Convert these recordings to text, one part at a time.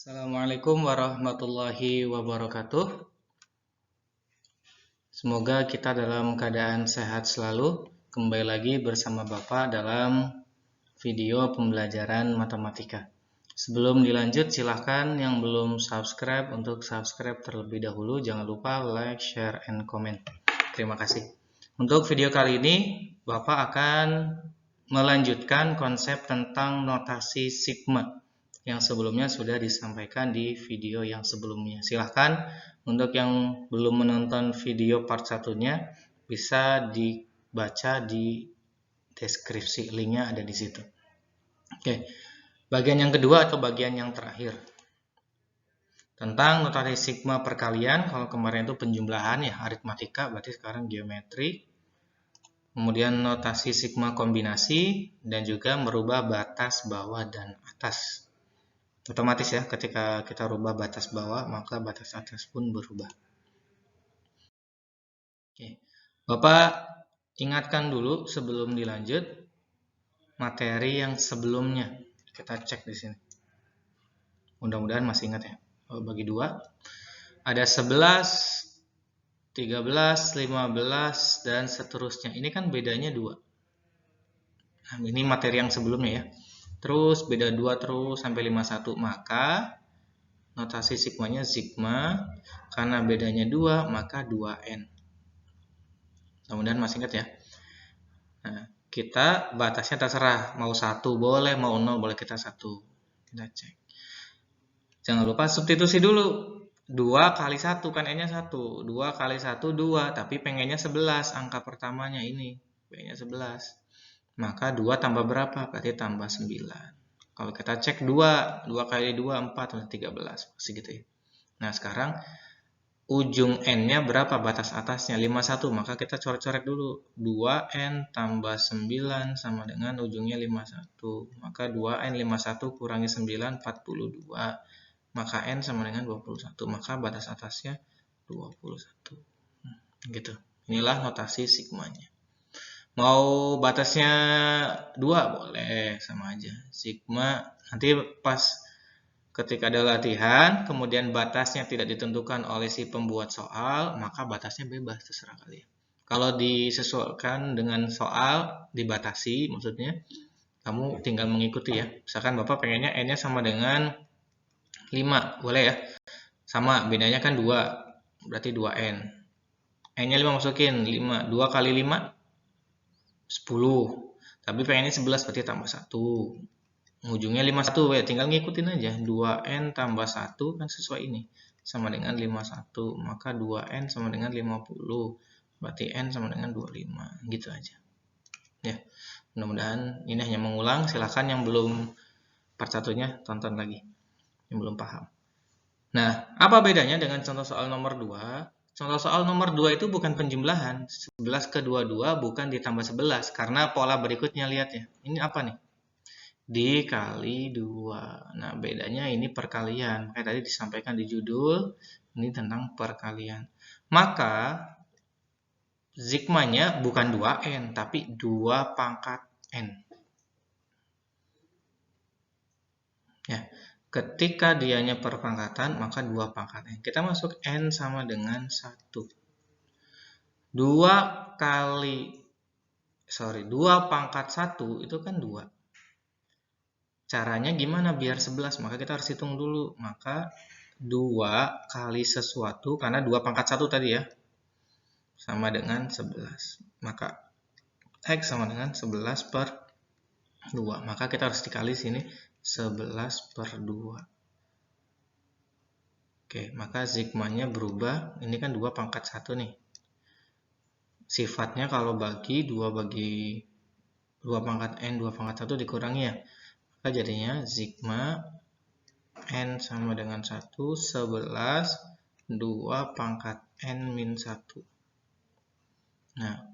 Assalamualaikum warahmatullahi wabarakatuh. Semoga kita dalam keadaan sehat selalu. Kembali lagi bersama Bapak dalam video pembelajaran matematika. Sebelum dilanjut, silahkan yang belum subscribe untuk subscribe terlebih dahulu. Jangan lupa like, share, and comment. Terima kasih. Untuk video kali ini, Bapak akan melanjutkan konsep tentang notasi sigma yang sebelumnya sudah disampaikan di video yang sebelumnya. Silahkan untuk yang belum menonton video part 1-nya bisa dibaca di deskripsi, linknya ada di situ. Oke, bagian yang kedua atau bagian yang terakhir tentang notasi sigma perkalian. Kalau kemarin itu penjumlahan ya, aritmatika, berarti sekarang geometri. Kemudian notasi sigma kombinasi dan juga merubah batas bawah dan atas. Otomatis ya, ketika kita rubah batas bawah, maka batas atas pun berubah. Oke. Bapak ingatkan dulu sebelum dilanjut materi yang sebelumnya. Kita cek di sini. Mudah-mudahan masih ingat ya. Bagi dua. Ada 11, 13, 15, dan seterusnya. Ini kan bedanya 2. Nah, ini materi yang sebelumnya ya. Terus beda 2 terus sampai 51, maka notasi sigmanya sigma, karena bedanya 2 maka 2n. Mudah-mudahan masih ingat ya. Nah, kita batasnya terserah, mau 1 boleh, mau 0 boleh, kita 1. Kita cek. Jangan lupa substitusi dulu. 2 kali 1 kan n-nya 1. 2 kali 1 2, tapi pengennya 11 angka pertamanya ini. Pengennya 11. Maka 2 tambah berapa? Berarti tambah 9. Kalau kita cek 2 kali 2, 4, 13. Masih gitu ya. Nah, sekarang ujung n-nya berapa batas atasnya? 51. Maka kita coret-coret dulu. 2n tambah 9 sama dengan ujungnya 51. Maka 2n 51 kurangi 9, 42. Maka n sama dengan 21. Maka batas atasnya 21. Gitu. Inilah notasi sigmanya. Mau batasnya 2 boleh, sama aja. Sigma nanti pas ketika ada latihan, kemudian batasnya tidak ditentukan oleh si pembuat soal, maka batasnya bebas, terserah kalian. Kalau disesuaikan dengan soal, dibatasi maksudnya, kamu tinggal mengikuti ya. Misalkan Bapak pengennya n-nya sama dengan 5, boleh ya. Sama, bedanya kan 2, berarti 2n. N-nya 5 masukin, 5. 2 kali 5, 10. Tapi pengennya 11, berarti tambah 1. Ujungnya 51, ya tinggal ngikutin aja. 2n tambah 1 kan sesuai ini. Sama dengan 51. Maka 2n sama dengan 50. Berarti n sama dengan 25. Gitu aja. Ya, mudah-mudahan ini hanya mengulang. Silahkan yang belum part 1-nya tonton lagi. Yang belum paham. Nah, apa bedanya dengan contoh soal nomor 2? Contoh soal nomor 2 itu bukan penjumlahan. 11 ke 22 bukan ditambah 11. Karena pola berikutnya lihat ya. Ini apa nih? Dikali 2. Nah, bedanya ini perkalian. Kayak tadi disampaikan di judul, ini tentang perkalian. Maka, sigmanya bukan 2n, tapi 2 pangkat n. Ya, ketika dianya perpangkatan, maka 2 pangkat n. Kita masuk n sama dengan 1. 2 pangkat 1 itu kan 2. Caranya gimana biar 11? Maka kita harus hitung dulu. Maka 2 kali sesuatu, karena 2 pangkat 1 tadi ya, sama dengan 11. Maka X sama dengan 11 per 2. Maka kita harus dikali sini 11 per 2. Oke, maka sigmanya berubah. Ini kan 2 pangkat 1 nih. Sifatnya kalau bagi 2 pangkat n, 2 pangkat 1 dikurangi ya. Maka jadinya sigma n sama dengan 1, 11, 2 pangkat n min 1. Nah,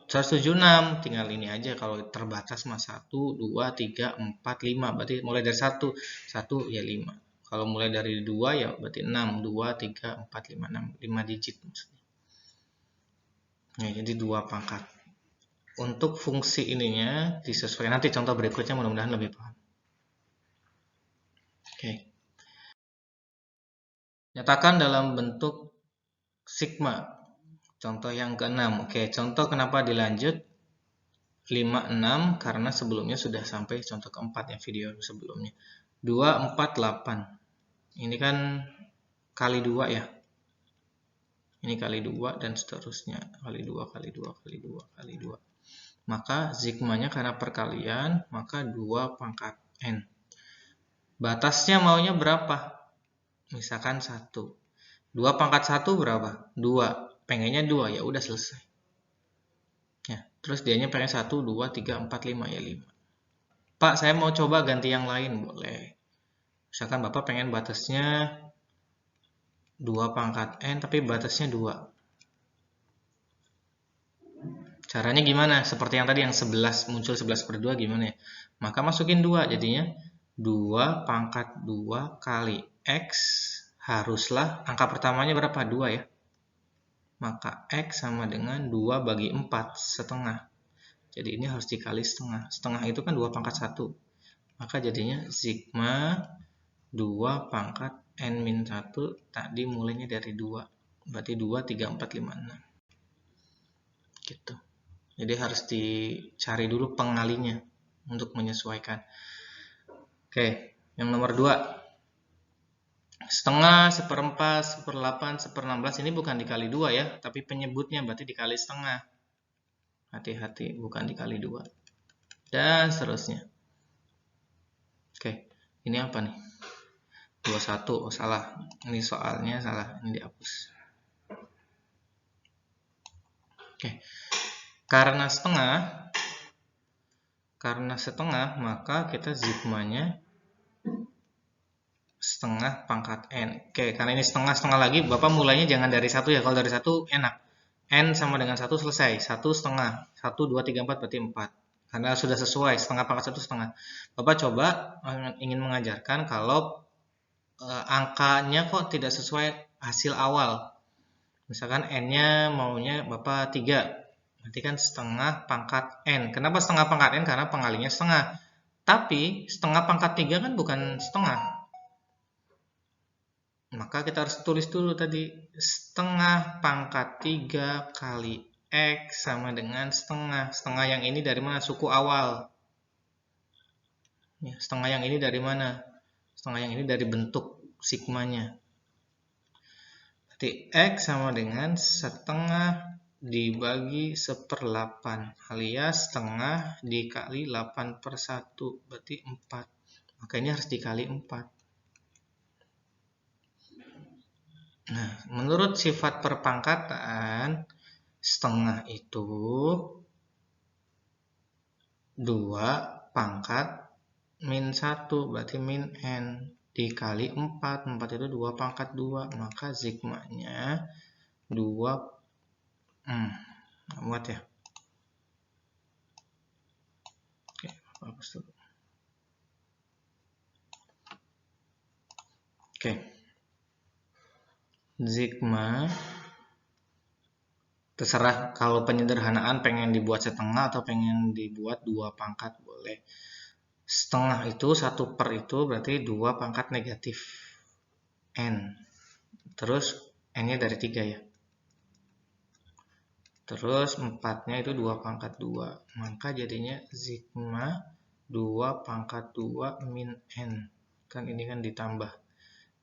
176, tinggal ini aja. Kalau terbatas mah 1, 2, 3, 4, 5. Berarti mulai dari 1 ya 5. Kalau mulai dari 2 ya berarti 6, 2, 3, 4, 5, 6. 5 digit maksudnya. Nah, jadi 2 pangkat. Untuk fungsi ininya disesuaikan nanti contoh berikutnya, mudah-mudahan lebih paham. Oke. Nyatakan dalam bentuk sigma. Contoh yang ke-6. Oke, contoh kenapa dilanjut 5, 6 karena sebelumnya sudah sampai contoh keempat ya, video sebelumnya. 2, 4, 8. Ini kan kali 2 ya. Ini kali 2 dan seterusnya. Kali 2, kali 2, kali 2, kali 2. Maka sigmanya karena perkalian, maka 2 pangkat N. Batasnya maunya berapa? Misalkan 1. 2 pangkat 1 berapa? 2. Pengennya 2, ya udah selesai. Ya, terus dianya pengen 1, 2, 3, 4, 5, ya 5. Pak, saya mau coba ganti yang lain, boleh. Misalkan Bapak pengen batasnya 2 pangkat N, tapi batasnya 2. Caranya gimana? Seperti yang tadi yang 11, muncul 11/2 gimana ya? Maka masukin 2, jadinya 2 pangkat 2 kali X, haruslah angka pertamanya berapa? 2 ya. Maka X sama dengan 2 bagi 4, setengah. Jadi ini harus dikali setengah. Setengah itu kan 2 pangkat 1. Maka jadinya sigma 2 pangkat N-1 tadi mulainya dari 2. Berarti 2, 3, 4, 5, 6. Gitu. Jadi harus dicari dulu pengalinya untuk menyesuaikan. Oke, yang nomor 2. Setengah, 1/4, 1/8, 1/16 ini bukan dikali 2 ya, tapi penyebutnya berarti dikali setengah. Hati-hati, bukan dikali 2. Dan seterusnya. Oke, ini apa nih? 21, oh salah. Ini soalnya salah, ini dihapus. Oke. Karena setengah, maka kita sigmanya setengah pangkat N. Oke, karena ini setengah lagi, Bapak mulainya jangan dari 1 ya. Kalau dari 1 enak. N sama dengan 1 selesai. 1 setengah. 1, 2, 3, 4 berarti 4. Karena sudah sesuai, setengah pangkat 1 setengah. Bapak coba ingin mengajarkan kalau angkanya kok tidak sesuai hasil awal. Misalkan N-nya maunya Bapak 3. Berarti kan setengah pangkat N. Kenapa setengah pangkat N? Karena pengalinya setengah. Tapi setengah pangkat 3 kan bukan setengah. Maka kita harus tulis dulu tadi setengah pangkat 3 kali X sama dengan setengah. Setengah yang ini dari mana? Suku awal. Ya, setengah yang ini dari mana? Setengah yang ini dari bentuk sigmanya. Berarti X sama dengan setengah dibagi 1/8 alias setengah dikali 8/1 berarti 4. Maka ini harus dikali 4. Nah, menurut sifat perpangkatan, setengah itu 2 pangkat min 1, berarti min N, dikali 4. 4 itu 2 pangkat 2, maka sigmanya 2. Muat ya. Oke, hapus dulu. Oke. Sigma terserah, kalau penyederhanaan pengen dibuat setengah atau pengen dibuat 2 pangkat boleh. Setengah itu 1 per itu berarti 2 pangkat negatif N. Terus N-nya dari 3 ya. Terus 4-nya itu 2 pangkat 2. Maka jadinya sigma 2 pangkat 2 min N. Kan ini kan ditambah.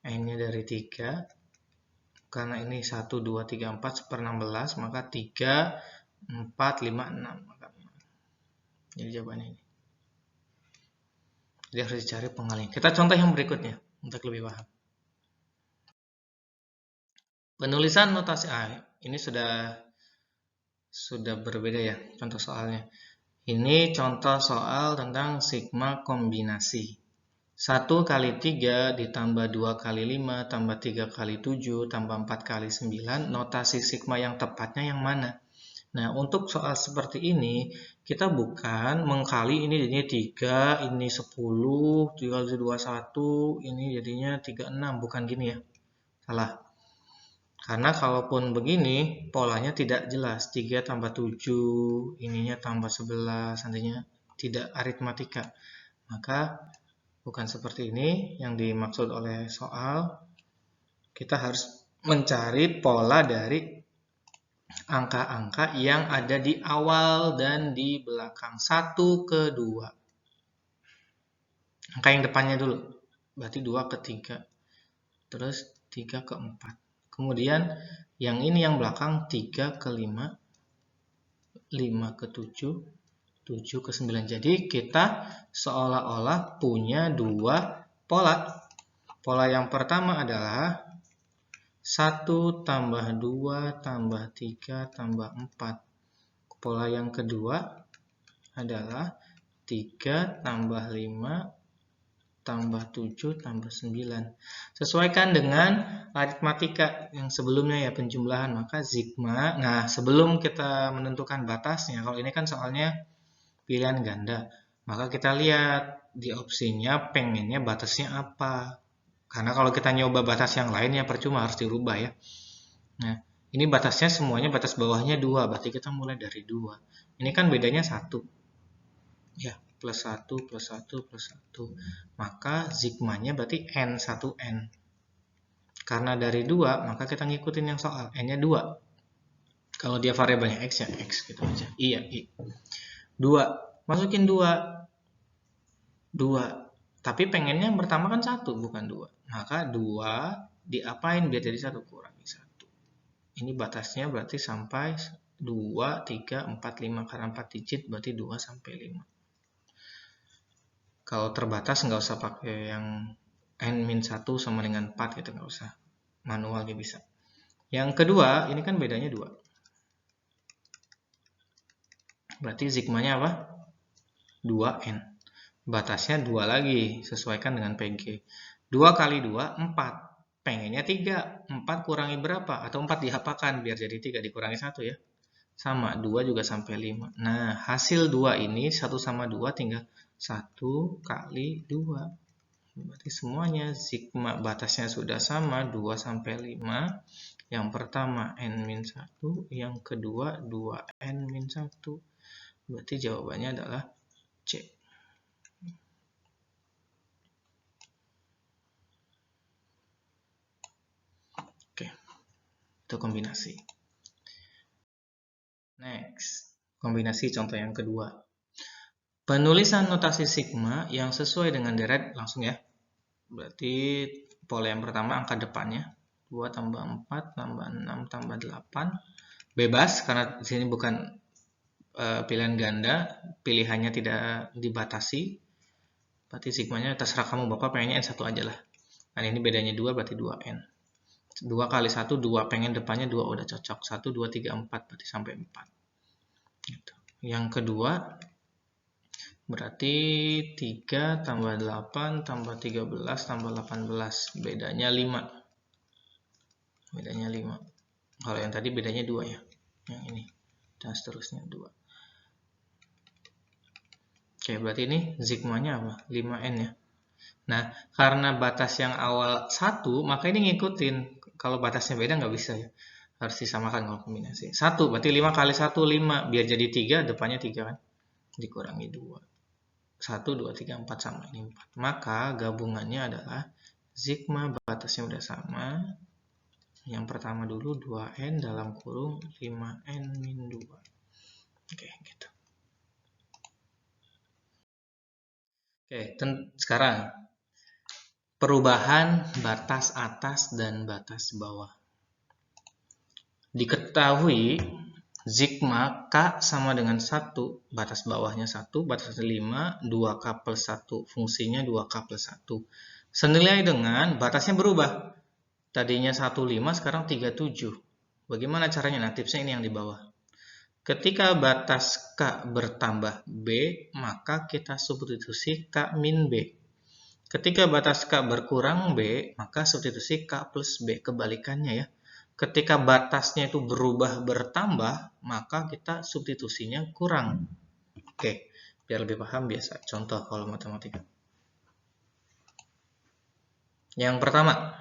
N-nya dari 3. Karena ini 1, 2, 3, 4, 1/16, maka 3, 4, 5, 6. Jadi jawabannya ini. Jadi harus dicari pengalinya. Kita contoh yang berikutnya untuk lebih paham. Penulisan notasi ini sudah berbeda ya contoh soalnya. Ini contoh soal tentang sigma kombinasi. 1 kali 3 ditambah 2 kali 5 tambah 3 kali 7 tambah 4 kali 9. Notasi sigma yang tepatnya yang mana? Nah, untuk soal seperti ini, kita bukan mengkali ini jadinya 3, ini 10, 3 kali 21, ini jadinya 36. Bukan gini ya. Salah. Karena kalaupun begini, polanya tidak jelas. 3 tambah 7, ininya tambah 11, nantinya tidak aritmatika. Maka bukan seperti ini yang dimaksud oleh soal. Oke, kita harus mencari pola dari angka-angka yang ada di awal dan di belakang. 1 ke 2. Angka yang depannya dulu. Berarti 2 ke 3. Terus 3 ke 4. Kemudian yang ini yang belakang 3 ke 5. 5 ke 7. 7 ke 9. Jadi kita seolah-olah punya 2 pola. Pola yang pertama adalah 1 tambah 2 tambah 3 tambah 4. Pola yang kedua adalah 3 tambah 5 tambah 7 tambah 9. Sesuaikan dengan aritmatika yang sebelumnya ya, penjumlahan. Maka sigma, nah sebelum kita menentukan batasnya, kalau ini kan soalnya pilihan ganda, maka kita lihat di opsinya pengennya batasnya apa. Karena kalau kita nyoba batas yang lain ya percuma, harus dirubah ya. Nah, ini batasnya semuanya batas bawahnya 2, berarti kita mulai dari 2. Ini kan bedanya 1. Ya, plus 1, plus 1, plus 1. Maka sigmanya berarti N1N. Karena dari 2, maka kita ngikutin yang soal. N-nya 2. Kalau dia variabelnya X ya X gitu aja. Iya, I. 2. Masukin 2. 2. Tapi pengennya yang pertama kan 1, bukan 2. Maka 2 diapain biar jadi 1? Kurangi 1. Ini batasnya berarti sampai 2, 3, 4, 5. Karena 4 digit berarti 2 sampai 5. Kalau terbatas nggak usah pakai yang N-1 sama dengan 4 gitu, nggak usah. Manual aja bisa. Yang kedua, ini kan bedanya 2. Berarti sigmanya apa? 2N. Batasnya 2 lagi, sesuaikan dengan PG. 2 kali 2, 4. Pengennya 3. 4 kurangi berapa? Atau 4 diapakan biar jadi 3 dikurangi 1 ya. Sama, 2 juga sampai 5. Nah, hasil 2 ini 1 sama 2 tinggal 1 kali 2. Berarti semuanya sigma batasnya sudah sama, 2 sampai 5. Yang pertama N-1, yang kedua 2N-1. Berarti jawabannya adalah C. Oke, itu kombinasi. Next, kombinasi contoh yang kedua. Penulisan notasi sigma yang sesuai dengan deret langsung ya. Berarti pola yang pertama angka depannya 2 tambah 4 tambah 6 tambah 8. Bebas karena di sini bukan pilihan ganda, pilihannya tidak dibatasi. Berarti sigmanya terserah kamu, Bapak pengennya N1 aja lah. Nah ini bedanya 2 berarti 2N. 2 kali 1, 2, pengen depannya 2 udah cocok. 1, 2, 3, 4 berarti sampai 4. Gitu. Yang kedua berarti 3 tambah 8 tambah 13 tambah 18. Bedanya 5. Bedanya 5. Kalau yang tadi bedanya 2 ya. Yang ini. Dan seterusnya 2. Oke, berarti ini sigmanya apa? 5N ya. Nah, karena batas yang awal 1, maka ini ngikutin. Kalau batasnya beda nggak bisa ya. Harus disamakan kalau kombinasi. 1, berarti 5 kali 1, 5. Biar jadi 3, depannya 3 kan. Dikurangi 2. 1, 2, 3, 4 sama. Ini 4. Maka gabungannya adalah sigma batasnya udah sama. Yang pertama dulu 2N dalam kurung 5N min 2. Oke, gitu. Oke, sekarang perubahan batas atas dan batas bawah. Diketahui sigma K sama dengan 1, batas bawahnya 1, batas 5, 2K plus 1, fungsinya 2K plus 1. Senilai dengan batasnya berubah. Tadinya 15, sekarang 37. Bagaimana caranya? Nah, tipsnya ini yang di bawah. Ketika batas K bertambah B, maka kita substitusi K min B. Ketika batas K berkurang B, maka substitusi K plus B. Kebalikannya ya. Ketika batasnya itu berubah bertambah, maka kita substitusinya kurang. Oke, biar lebih paham biasa. Contoh kalau matematika. Yang pertama,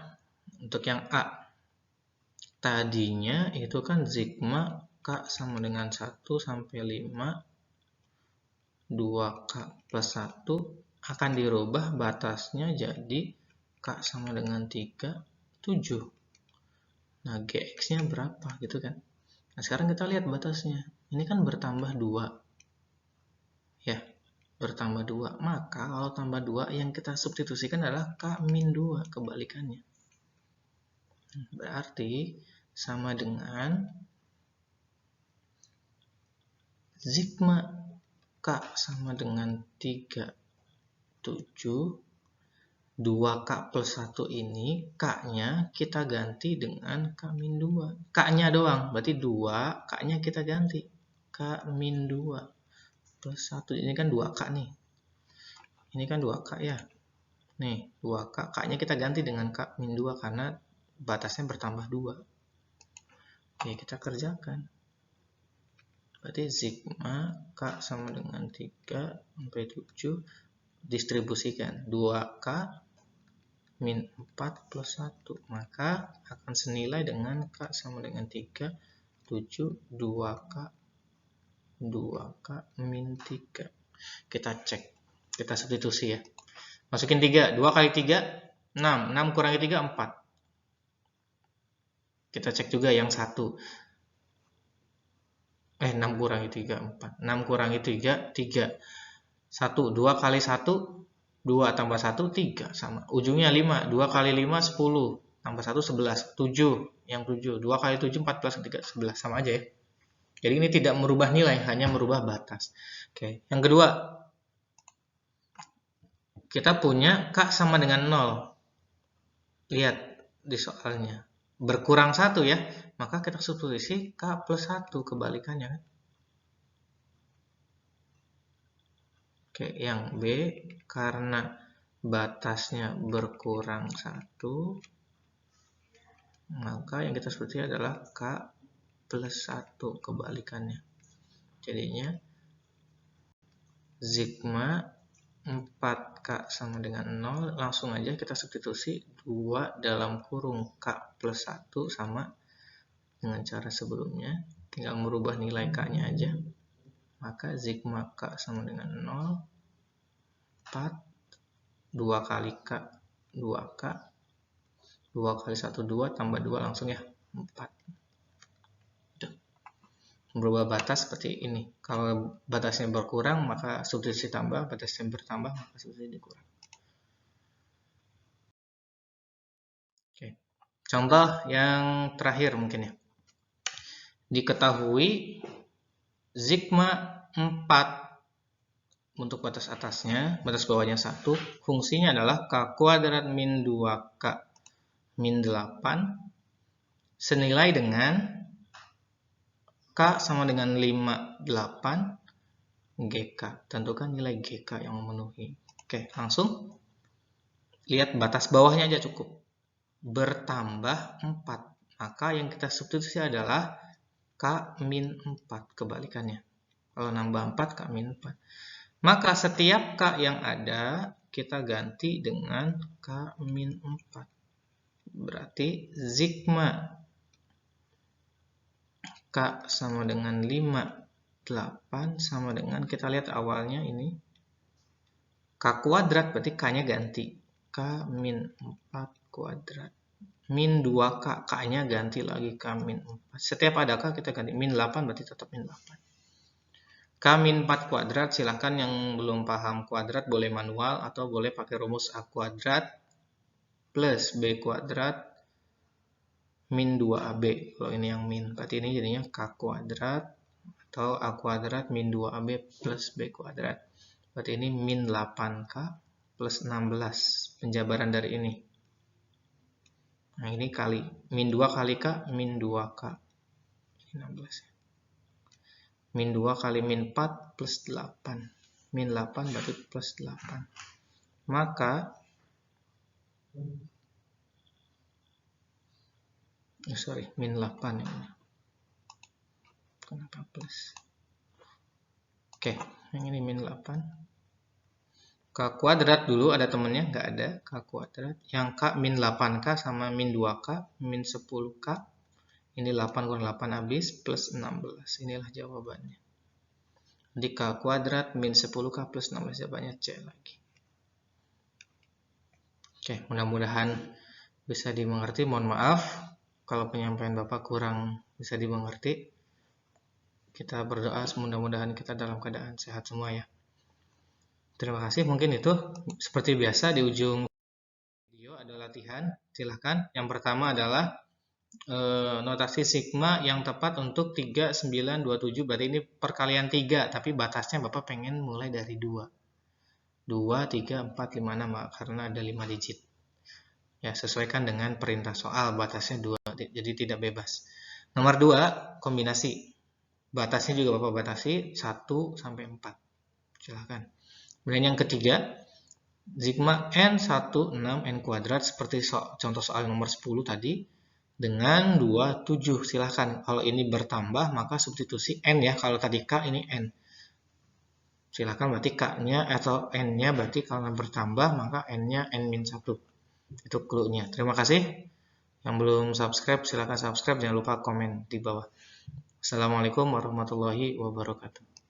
untuk yang A. Tadinya itu kan sigma K sama dengan 1 sampai 5, 2K plus 1 akan dirubah batasnya jadi K sama dengan 3, 7. Nah, GX-nya berapa gitu kan. Nah, sekarang kita lihat batasnya. Ini kan bertambah 2. Ya, bertambah 2. Maka kalau tambah 2 yang kita substitusikan adalah K-2 kebalikannya. Berarti sama dengan sigma K sama dengan 37. 2K plus 1 ini K-nya kita ganti dengan K-2. K-nya doang, berarti 2, K-nya kita ganti. K-2 plus 1. Ini kan 2K nih. Ini kan 2K ya. Nih, 2K. K-nya kita ganti dengan K-2 karena batasnya bertambah 2. Oke, kita kerjakan. Berarti sigma K sama dengan 3 sampai 7 distribusikan 2K min 4 plus 1, maka akan senilai dengan K sama dengan 3, 7, 2K, 2K min 3. Kita cek, kita substitusi ya. Masukin 3, 2 kali 3, 6, 6 kurangi 3, 4. Kita cek juga yang 1. 6 kurangi 3, 4. 6 kurangi 3, 3. 1, 2 kali 1, 2 tambah 1, 3. Sama. Ujungnya 5. 2 kali 5, 10. Tambah 1, 11. 7. Yang 7. 2 kali 7, 14. 3, 11. Sama aja ya. Jadi ini tidak merubah nilai, hanya merubah batas. Oke. Yang kedua. Kita punya K sama dengan 0. Lihat di soalnya. Berkurang 1 ya. Maka kita substitusi K plus 1 kebalikannya. Oke, yang B karena batasnya berkurang 1, maka yang kita substitusi adalah K plus 1 kebalikannya. Jadinya sigma 4K sama dengan 0, langsung aja kita substitusi 2 dalam kurung K plus 1 sama dengan cara sebelumnya, tinggal merubah nilai K-nya aja. Maka sigma K sama dengan 0, 4, 2 kali K, 2K, 2 kali 1, 2, tambah 2 langsung ya, 4. Berubah batas seperti ini. Kalau batasnya berkurang, maka substitusi tambah, batasnya bertambah, maka substitusi dikurang. Oke. Contoh yang terakhir mungkin ya. Diketahui sigma 4 untuk batas atasnya, batas bawahnya 1, fungsinya adalah K kuadrat min 2K min 8 senilai dengan K sama dengan 5, 8 GK. Tentukan nilai GK yang memenuhi. Oke, langsung lihat batas bawahnya aja cukup. Bertambah 4. Maka yang kita substitusi adalah K min 4 kebalikannya. Kalau nambah 4, K min 4. Maka setiap K yang ada kita ganti dengan K min 4. Berarti sigma K sama dengan 5, 8 sama dengan, kita lihat awalnya ini K kuadrat, berarti K-nya ganti. K min 4 kuadrat. Min 2K, K-nya ganti lagi K min 4. Setiap ada K kita ganti. Min 8 berarti tetap min 8. K min 4 kuadrat, silahkan yang belum paham kuadrat boleh manual atau boleh pakai rumus A kuadrat plus B kuadrat min 2AB. Kalau ini yang min, berarti ini jadinya K kuadrat atau A kuadrat min 2AB plus B kuadrat. Berarti ini min 8K plus 16. Penjabaran dari ini. Nah, ini kali. Min 2 kali K, min 2K. 16. Min 2 kali min 4 plus 8. Min 8 berarti plus 8. Maka, min 8 ini. Kenapa plus? Oke, yang ini min 8. K kuadrat dulu ada temennya, nggak ada. K kuadrat. Yang K min 8K sama min 2K, min 10K. Ini 8 kurang 8 habis, plus 16. Inilah jawabannya. Di K kuadrat min 10K plus 16, jawabannya C lagi. Oke, mudah-mudahan bisa dimengerti. Mohon maaf kalau penyampaian Bapak kurang bisa dimengerti. Kita berdoa mudah-mudahan kita dalam keadaan sehat semua ya. Terima kasih. Mungkin itu seperti biasa di ujung video ada latihan. Silahkan. Yang pertama adalah notasi sigma yang tepat untuk 3, 9, 27. Berarti ini perkalian 3, tapi batasnya Bapak pengen mulai dari 2. 2, 3, 4, 5, 6 karena ada 5 digit. Ya, sesuaikan dengan perintah soal, batasnya 2, jadi tidak bebas. Nomor 2, kombinasi. Batasnya juga Bapak batasi 1 sampai 4. Silahkan. Kemudian yang ketiga, sigma n1, 6, n kuadrat seperti contoh soal nomor 10 tadi dengan 2, 7. Silahkan. Kalau ini bertambah maka substitusi n ya. Kalau tadi k ini n. Silahkan berarti k-nya atau n-nya berarti kalau bertambah maka n-nya n-1. Itu clue-nya. Terima kasih. Yang belum subscribe silahkan subscribe. Jangan lupa komen di bawah. Assalamualaikum warahmatullahi wabarakatuh.